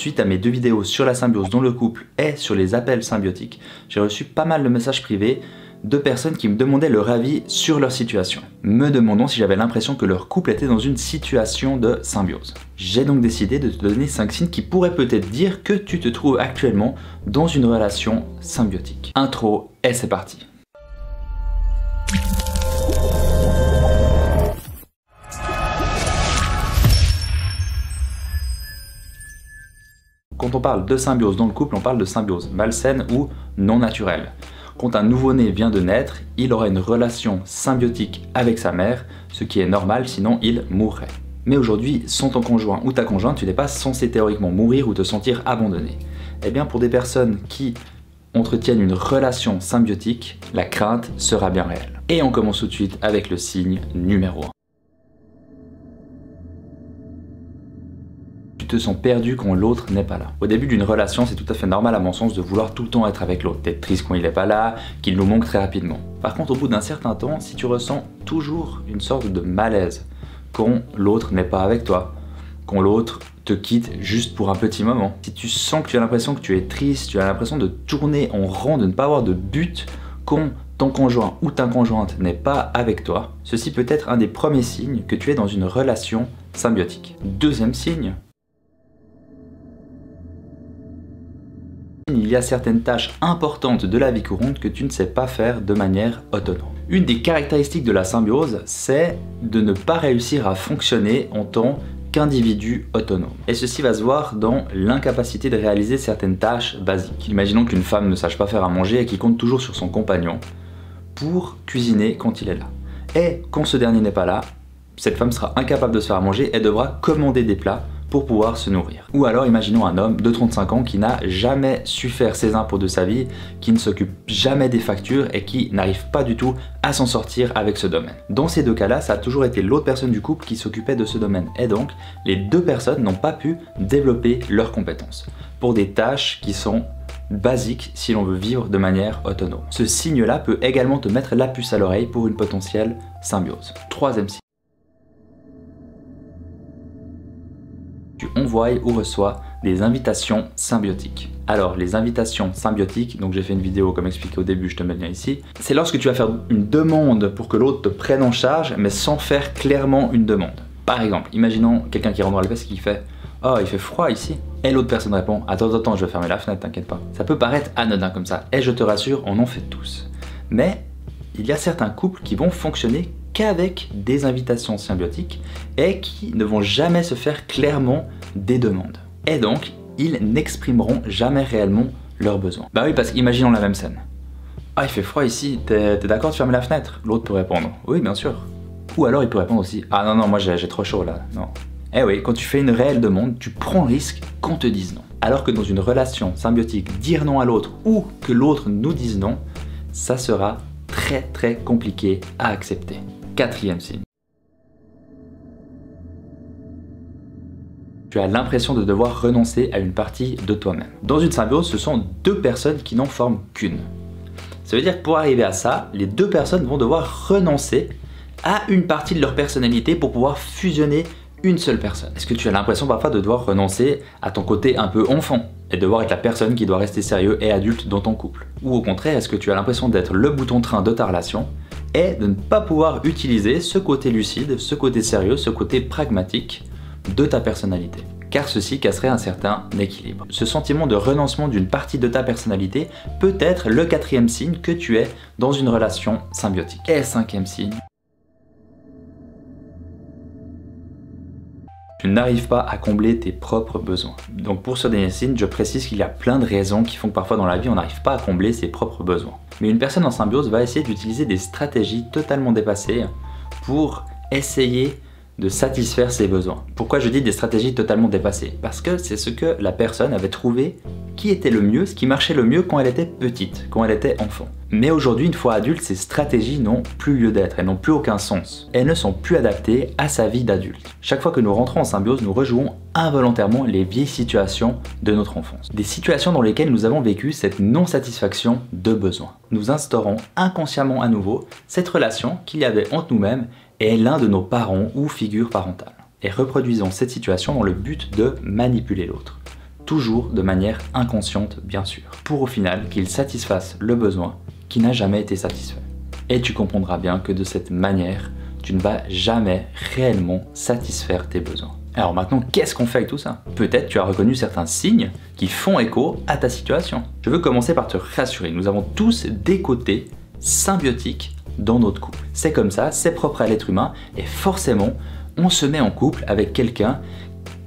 suite à mes 2 vidéos sur la symbiose dans le couple et sur les appels symbiotiques, j'ai reçu pas mal de messages privés de personnes qui me demandaient leur avis sur leur situation, me demandant si j'avais l'impression que leur couple était dans une situation de symbiose. J'ai donc décidé de te donner 5 signes qui pourraient peut-être dire que tu te trouves actuellement dans une relation symbiotique. Intro et c'est parti. Quand on parle de symbiose dans le couple, on parle de symbiose malsaine ou non naturelle. Quand un nouveau-né vient de naître, il aura une relation symbiotique avec sa mère, ce qui est normal, sinon il mourrait. Mais aujourd'hui, sans ton conjoint ou ta conjointe, tu n'es pas censé théoriquement mourir ou te sentir abandonné. Eh bien, pour des personnes qui entretiennent une relation symbiotique, la crainte sera bien réelle. Et on commence tout de suite avec le signe numéro 1. Tu te sens perdu quand l'autre n'est pas là. Au début d'une relation, c'est tout à fait normal à mon sens de vouloir tout le temps être avec l'autre, d'être triste quand il n'est pas là, qu'il nous manque très rapidement. Par contre, au bout d'un certain temps, si tu ressens toujours une sorte de malaise quand l'autre n'est pas avec toi, quand l'autre te quitte juste pour un petit moment, si tu sens que tu as l'impression que tu es triste, tu as l'impression de tourner en rond, de ne pas avoir de but quand ton conjoint ou ta conjointe n'est pas avec toi, ceci peut être un des premiers signes que tu es dans une relation symbiotique. Deuxième signe, il y a certaines tâches importantes de la vie courante que tu ne sais pas faire de manière autonome. Une des caractéristiques de la symbiose, c'est de ne pas réussir à fonctionner en tant qu'individu autonome. Et ceci va se voir dans l'incapacité de réaliser certaines tâches basiques. Imaginons qu'une femme ne sache pas faire à manger et qui compte toujours sur son compagnon pour cuisiner quand il est là. Et quand ce dernier n'est pas là, cette femme sera incapable de se faire à manger et devra commander des plats pour pouvoir se nourrir. Ou alors imaginons un homme de 35 ans qui n'a jamais su faire ses impôts de sa vie, qui ne s'occupe jamais des factures et qui n'arrive pas du tout à s'en sortir avec ce domaine. Dans ces deux cas-là, ça a toujours été l'autre personne du couple qui s'occupait de ce domaine. Et donc, les deux personnes n'ont pas pu développer leurs compétences pour des tâches qui sont basiques si l'on veut vivre de manière autonome. Ce signe-là peut également te mettre la puce à l'oreille pour une potentielle symbiose. Troisième signe. Tu envoies ou reçois des invitations symbiotiques. Alors les invitations symbiotiques, donc j'ai fait une vidéo comme expliqué au début, je te mets le lien ici, c'est lorsque tu vas faire une demande pour que l'autre te prenne en charge mais sans faire clairement une demande. Par exemple, imaginons quelqu'un qui rentre dans la pièce et qui fait « Oh, il fait froid ici » et l'autre personne répond « Attends, je vais fermer la fenêtre, t'inquiète pas ». Ça peut paraître anodin comme ça et je te rassure, on en fait tous. Mais il y a certains couples qui vont fonctionner qu'avec des invitations symbiotiques et qui ne vont jamais se faire clairement des demandes. Et donc, ils n'exprimeront jamais réellement leurs besoins. Bah oui, parce qu'imaginons la même scène. Ah, il fait froid ici, t'es d'accord de fermer la fenêtre? L'autre peut répondre, oui, bien sûr. Ou alors il peut répondre aussi, ah non, moi j'ai trop chaud là, non. Eh oui, quand tu fais une réelle demande, tu prends le risque qu'on te dise non. Alors que dans une relation symbiotique, dire non à l'autre ou que l'autre nous dise non, ça sera très compliqué à accepter. Quatrième signe. Tu as l'impression de devoir renoncer à une partie de toi-même. Dans une symbiose, ce sont deux personnes qui n'en forment qu'une. Ça veut dire que pour arriver à ça, les deux personnes vont devoir renoncer à une partie de leur personnalité pour pouvoir fusionner une seule personne. Est-ce que tu as l'impression parfois de devoir renoncer à ton côté un peu enfant et devoir être la personne qui doit rester sérieux et adulte dans ton couple? Ou au contraire, est-ce que tu as l'impression d'être le bouton train de ta relation et de ne pas pouvoir utiliser ce côté lucide, ce côté sérieux, ce côté pragmatique de ta personnalité? Car ceci casserait un certain équilibre. Ce sentiment de renoncement d'une partie de ta personnalité peut être le quatrième signe que tu es dans une relation symbiotique. Et cinquième signe, tu n'arrives pas à combler tes propres besoins. Donc pour ce dernier signe, je précise qu'il y a plein de raisons qui font que parfois dans la vie on n'arrive pas à combler ses propres besoins. Mais une personne en symbiose va essayer d'utiliser des stratégies totalement dépassées pour essayer de satisfaire ses besoins. Pourquoi je dis des stratégies totalement dépassées? Parce que c'est ce que la personne avait trouvé qui était le mieux, ce qui marchait le mieux quand elle était petite, quand elle était enfant. Mais aujourd'hui, une fois adulte, ces stratégies n'ont plus lieu d'être, elles n'ont plus aucun sens. Elles ne sont plus adaptées à sa vie d'adulte. Chaque fois que nous rentrons en symbiose, nous rejouons involontairement les vieilles situations de notre enfance. Des situations dans lesquelles nous avons vécu cette non-satisfaction de besoin. Nous instaurons inconsciemment à nouveau cette relation qu'il y avait entre nous-mêmes et l'un de nos parents ou figures parentales. Et reproduisons cette situation dans le but de manipuler l'autre. toujours de manière inconsciente bien sûr, pour au final qu'ils satisfassent le besoin qui n'a jamais été satisfait. Et tu comprendras bien que de cette manière, tu ne vas jamais réellement satisfaire tes besoins. Alors maintenant, qu'est-ce qu'on fait avec tout ça? Peut-être tu as reconnu certains signes qui font écho à ta situation. Je veux commencer par te rassurer, nous avons tous des côtés symbiotiques dans notre couple. C'est comme ça, c'est propre à l'être humain et forcément, on se met en couple avec quelqu'un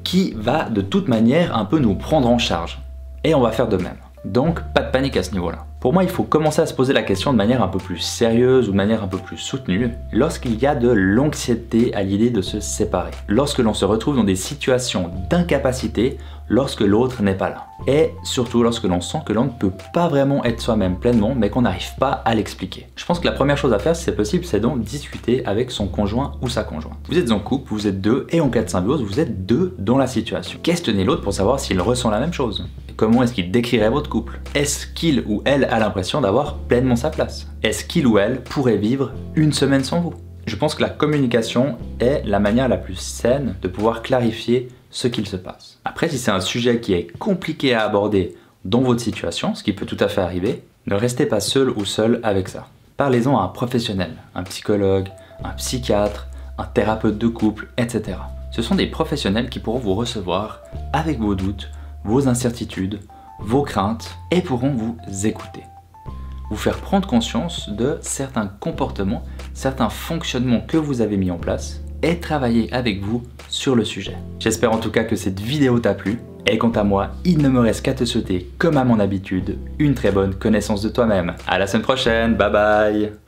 qui va de toute manière un peu nous prendre en charge. Et on va faire de même. Donc, pas de panique à ce niveau-là. Pour moi, il faut commencer à se poser la question de manière un peu plus sérieuse ou de manière un peu plus soutenue lorsqu'il y a de l'anxiété à l'idée de se séparer. Lorsque l'on se retrouve dans des situations d'incapacité lorsque l'autre n'est pas là. Et surtout lorsque l'on sent que l'on ne peut pas vraiment être soi-même pleinement mais qu'on n'arrive pas à l'expliquer. Je pense que la première chose à faire si c'est possible, c'est donc discuter avec son conjoint ou sa conjointe. Vous êtes en couple, vous êtes deux et en cas de symbiose, vous êtes deux dans la situation. Questionnez l'autre pour savoir s'il ressent la même chose. Comment est-ce qu'il décrirait votre couple? Est-ce qu'il ou elle a l'impression d'avoir pleinement sa place? Est-ce qu'il ou elle pourrait vivre une semaine sans vous? Je pense que la communication est la manière la plus saine de pouvoir clarifier ce qu'il se passe. Après, si c'est un sujet qui est compliqué à aborder dans votre situation, ce qui peut tout à fait arriver, ne restez pas seul ou seul avec ça. Parlez-en à un professionnel, un psychologue, un psychiatre, un thérapeute de couple, etc. Ce sont des professionnels qui pourront vous recevoir avec vos doutes, vos incertitudes, vos craintes et pourront vous écouter. Vous faire prendre conscience de certains comportements, certains fonctionnements que vous avez mis en place et travailler avec vous sur le sujet. J'espère en tout cas que cette vidéo t'a plu et quant à moi, il ne me reste qu'à te souhaiter, comme à mon habitude, une très bonne connaissance de toi-même. À la semaine prochaine, bye bye!